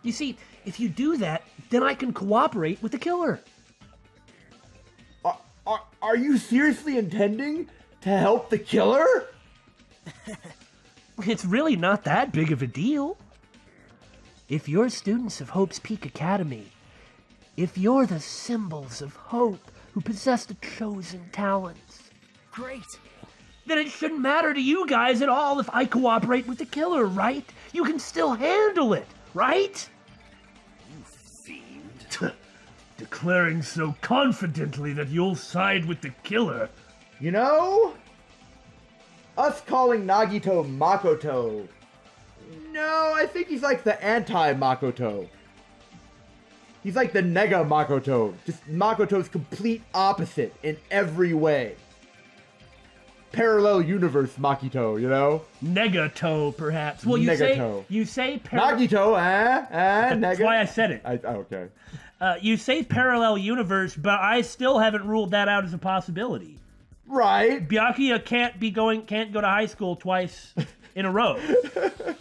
You see, if you do that, then I can cooperate with the killer. Are you seriously intending to help the killer? It's really not that big of a deal. If you're students of Hope's Peak Academy, if you're the symbols of hope who possess the chosen talents, Great. then it shouldn't matter to you guys at all if I cooperate with the killer, right? You can still handle it, right? You fiend. Declaring so confidently that you'll side with the killer. You know, us calling Nagito Makoto. No, I think he's like the anti-Makoto. He's like the nega Makoto. Just Makoto's complete opposite in every way. Parallel universe Makito, you know? Negato, perhaps. Well, Negato. you say Nagito, That's nega. why I said it. Okay. You say parallel universe, but I still haven't ruled that out as a possibility. Right. Byakuya can't go to high school twice in a row.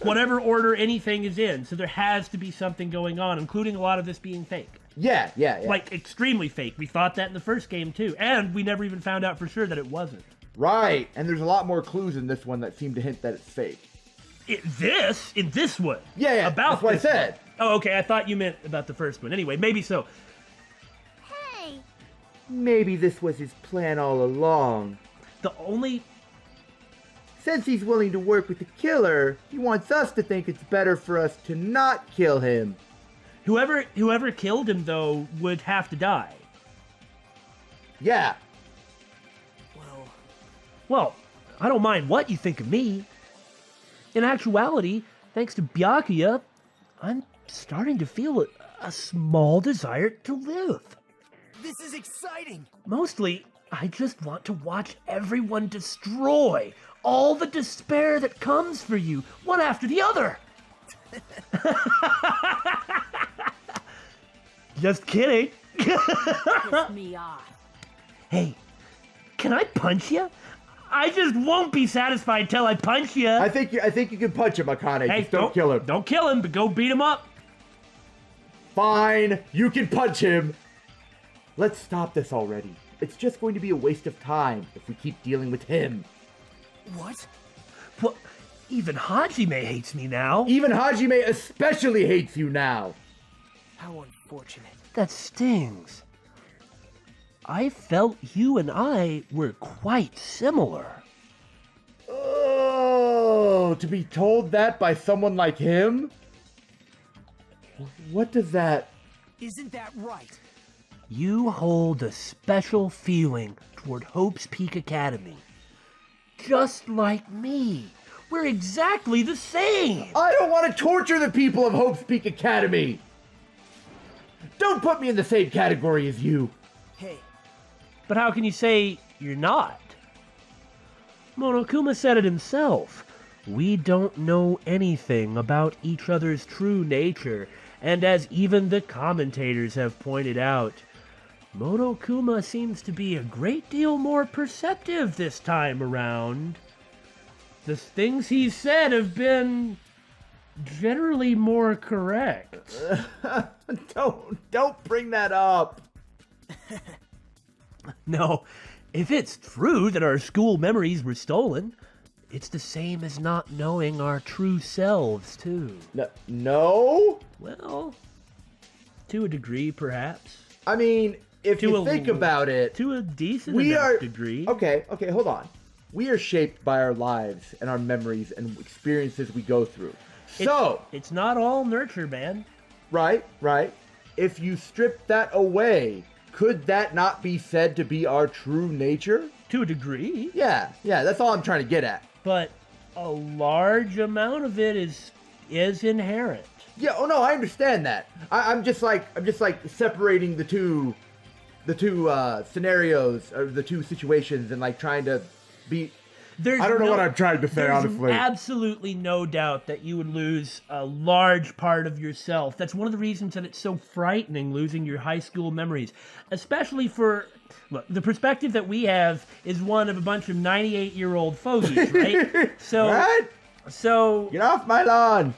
Whatever order anything is in. So there has to be something going on, including a lot of this being fake. Yeah. Like, extremely fake. We thought that in the first game, too. And we never even found out for sure that it wasn't. Right, and there's a lot more clues in this one that seem to hint that it's fake. In this one? Yeah, about that's what I this said. one. Oh, okay, I thought you meant about the first one. Anyway, maybe so. Hey, Maybe this was his plan all along. The only... Since he's willing to work with the killer, he wants us to think it's better for us to not kill him. Whoever killed him, though, would have to die. Yeah. Well, I don't mind what you think of me. In actuality, thanks to Byakuya, I'm starting to feel a small desire to live. This is exciting! Mostly, I just want to watch everyone destroy all the despair that comes for you, one after the other. Just kidding. Piss me off. Hey, can I punch you? I just won't be satisfied till I punch you. I think you can punch him, Akane. Hey, Just don't kill him. Don't kill him, but go beat him up. Fine, you can punch him. Let's stop this already. It's just going to be a waste of time if we keep dealing with him. What? Well, even Hajime hates me now. Even Hajime especially hates you now. How unfortunate. That stings. I felt you and I were quite similar. Oh, to be told that by someone like him? What does that... Isn't that right? You hold a special feeling toward Hope's Peak Academy. Just like me. We're exactly the same. I don't want to torture the people of Hope's Peak Academy. Don't put me in the same category as you. Hey, But how can you say you're not? Monokuma said it himself. We don't know anything about each other's true nature, and as even the commentators have pointed out, Monokuma seems to be a great deal more perceptive this time around. The things he's said have been generally more correct. Don't bring that up. No, if it's true that our school memories were stolen, it's the same as not knowing our true selves, too. No? Well, to a degree, perhaps. I mean, if you think about it, To a decent we enough are degree. Okay, hold on. We are shaped by our lives and our memories and experiences we go through. It's not all nurture, man. Right. If you strip that away, could that not be said to be our true nature? To a degree. Yeah, that's all I'm trying to get at. But a large amount of it is inherent. Yeah, oh no, I understand that. I'm just like separating the two scenarios or the two situations and like trying to be. I don't know what I'm trying to say, honestly. There's absolutely no doubt that you would lose a large part of yourself. That's one of the reasons that it's so frightening, losing your high school memories. Especially for, look, the perspective that we have is one of a bunch of 98-year-old fogies, right? So, What? So Get off my lawn.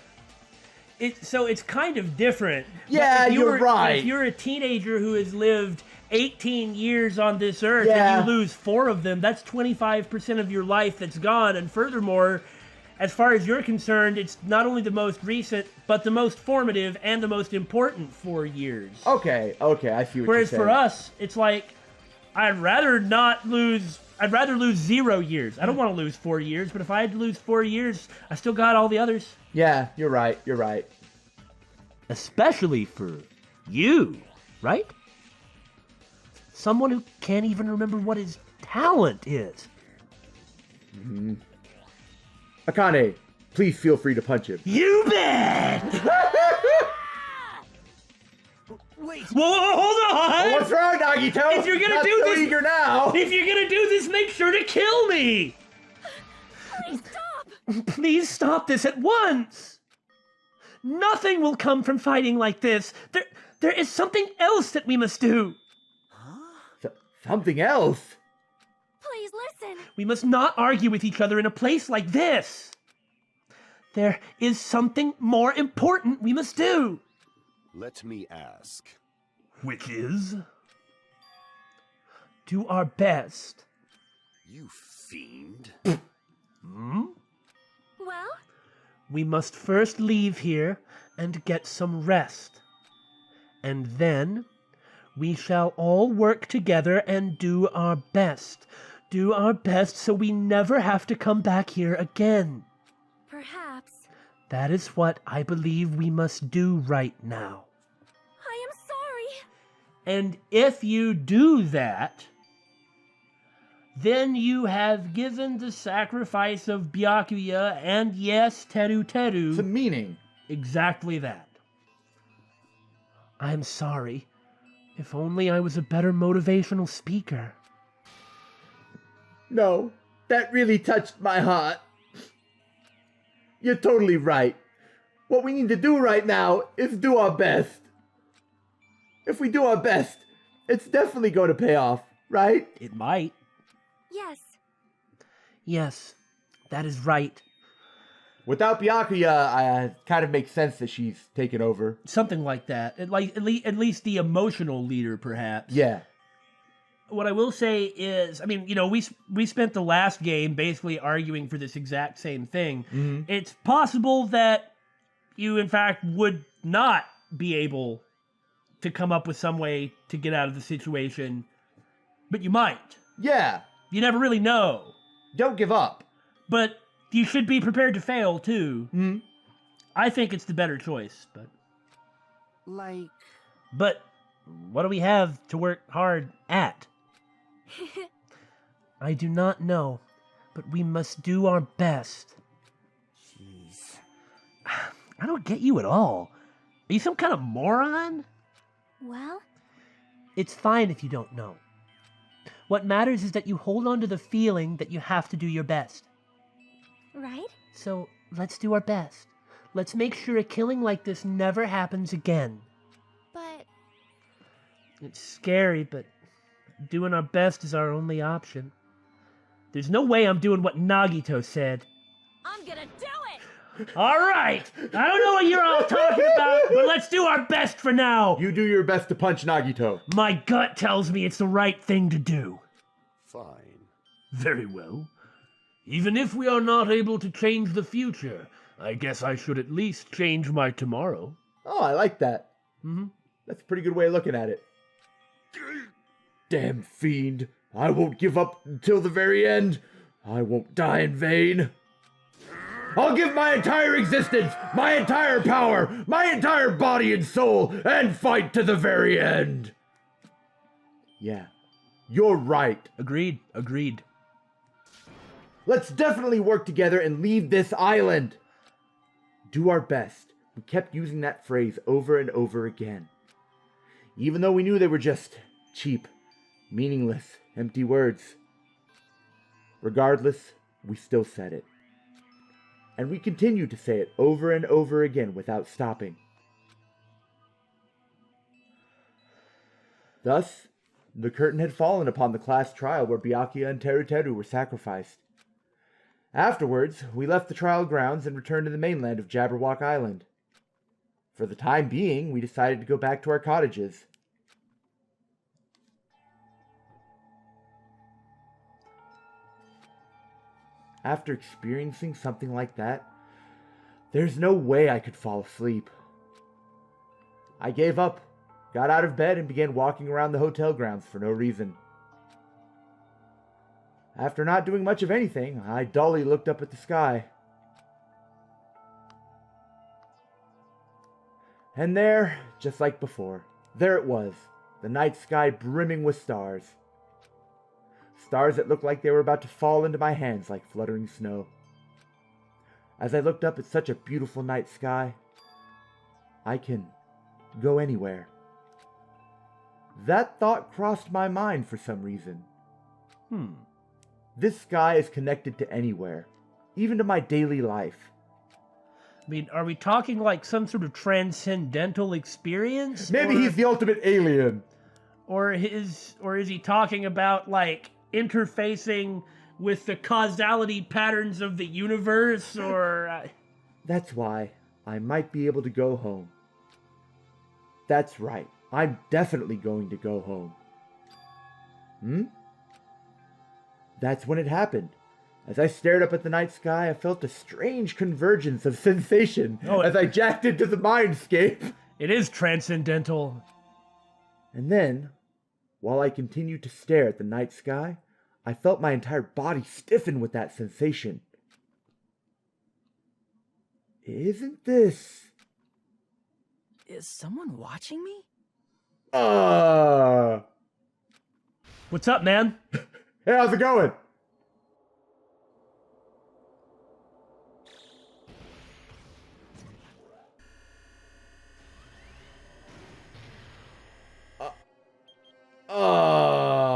It's kind of different. Yeah, you're right. If you're a teenager who has lived 18 years on this earth Yeah. and you lose 4 of them, that's 25% of your life that's gone. And furthermore, as far as you're concerned, it's not only the most recent, but the most formative and the most important 4 years. Okay, I see what you're Whereas saying. for us, it's like, I'd rather lose 0 years. I don't want to lose 4 years, but if I had to lose 4 years, I still got all the others. Yeah, you're right. Especially for you, right? Someone who can't even remember what his talent is. Akane, please feel free to punch him. You bet! wait. Whoa, hold on! What's wrong, Nagito? If you're gonna Not do so this- eager now. If you're gonna do this, make sure to kill me! please stop! Please stop this at once! Nothing will come from fighting like this. There is something else that we must do. Something else? Please listen. We must not argue with each other in a place like this. There is something more important we must do. Let me ask. Which is? Do our best. You fiend. Hmm? Well, We must first leave here and get some rest. And then we shall all work together and do our best. Do our best so we never have to come back here again. perhaps. That is what I believe we must do right now. I am sorry. And if you do that, then you have given the sacrifice of Byakuya and yes, Teruteru. Some meaning. Exactly that. I'm sorry. If only I was a better motivational speaker. No, that really touched my heart. You're totally right. What we need to do right now is do our best. If we do our best, it's definitely going to pay off, right? It might. Yes. Yes, that is right. Without Byakuya, it kind of makes sense that she's taken over. Something like that. At least the emotional leader, perhaps. Yeah. What I will say is, I mean, we spent the last game basically arguing for this exact same thing. Mm-hmm. It's possible that you, in fact, would not be able to come up with some way to get out of the situation, but you might. Yeah. You never really know. Don't give up. But you should be prepared to fail, too. Hmm. I think it's the better choice, but... Like, But what do we have to work hard at? I do not know, but we must do our best. jeez. I don't get you at all. Are you some kind of moron? Well, It's fine if you don't know. What matters is that you hold on to the feeling that you have to do your best. right? So let's do our best. Let's make sure a killing like this never happens again. But It's scary, but doing our best is our only option. There's no way I'm doing what Nagito said. I'm gonna do it! All right! I don't know what you're all talking about, but let's do our best for now! You do your best to punch Nagito. My gut tells me it's the right thing to do. Fine. Very well. Even if we are not able to change the future, I guess I should at least change my tomorrow. Oh, I like that. Mm-hmm. That's a pretty good way of looking at it. Damn fiend. I won't give up until the very end. I won't die in vain. I'll give my entire existence, my entire power, my entire body and soul, and fight to the very end. Yeah, you're right. Agreed. Let's definitely work together and leave this island. Do our best. We kept using that phrase over and over again. Even though we knew they were just cheap, meaningless, empty words. Regardless, we still said it. And we continued to say it over and over again without stopping. Thus, the curtain had fallen upon the class trial where Byakuya and Teruteru were sacrificed. Afterwards, we left the trial grounds and returned to the mainland of Jabberwock Island. For the time being, we decided to go back to our cottages. After experiencing something like that, there's no way I could fall asleep. I gave up, got out of bed, and began walking around the hotel grounds for no reason. After not doing much of anything, I dully looked up at the sky. And there, just like before, there it was, the night sky brimming with stars. Stars that looked like they were about to fall into my hands like fluttering snow. As I looked up at such a beautiful night sky, I can go anywhere. That thought crossed my mind for some reason. This sky is connected to anywhere, even to my daily life. I mean, are we talking like some sort of transcendental experience? Maybe he's the ultimate alien. Or is he talking about like interfacing with the causality patterns of the universe, or That's why I might be able to go home. That's right, I'm definitely going to go home. that's when it happened. As I stared up at the night sky, I felt a strange convergence of sensation as I jacked into the mindscape. It is transcendental. And then, while I continued to stare at the night sky, I felt my entire body stiffen with that sensation. Isn't this... Is someone watching me? What's up, man? Hey, how's it going?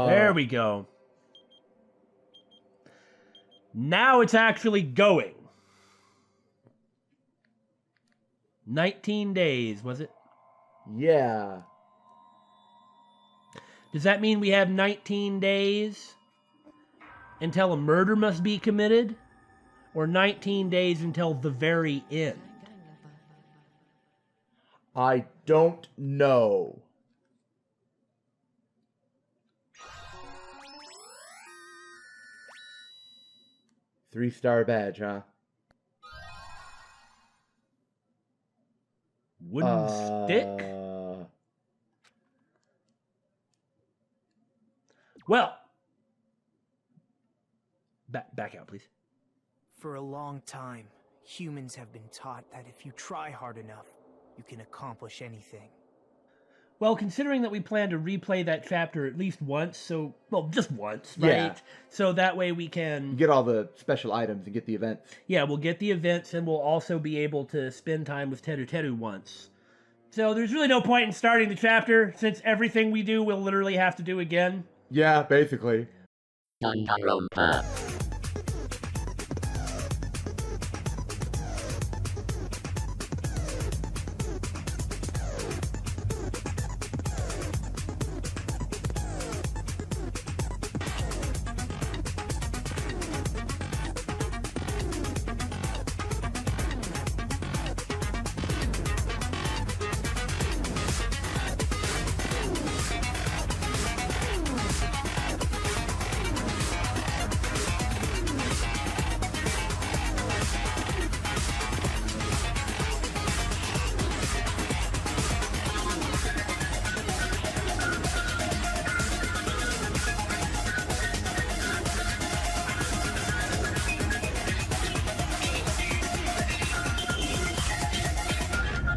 There we go. Now it's actually going. 19 days, was it? Yeah. Does that mean we have 19 days until a murder must be committed? Or 19 days until the very end? I don't know. Three-star badge, huh? Wooden stick? Well, back out, please. For a long time, humans have been taught that if you try hard enough, you can accomplish anything. Well, considering that we plan to replay that chapter at least once, just once, right? Yeah. So that way we can... Get all the special items and get the events. Yeah, we'll get the events, and we'll also be able to spend time with Teruteru once. So there's really no point in starting the chapter, since everything we do we'll literally have to do again. Yeah, basically. Danganronpa.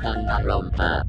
Danganronpa.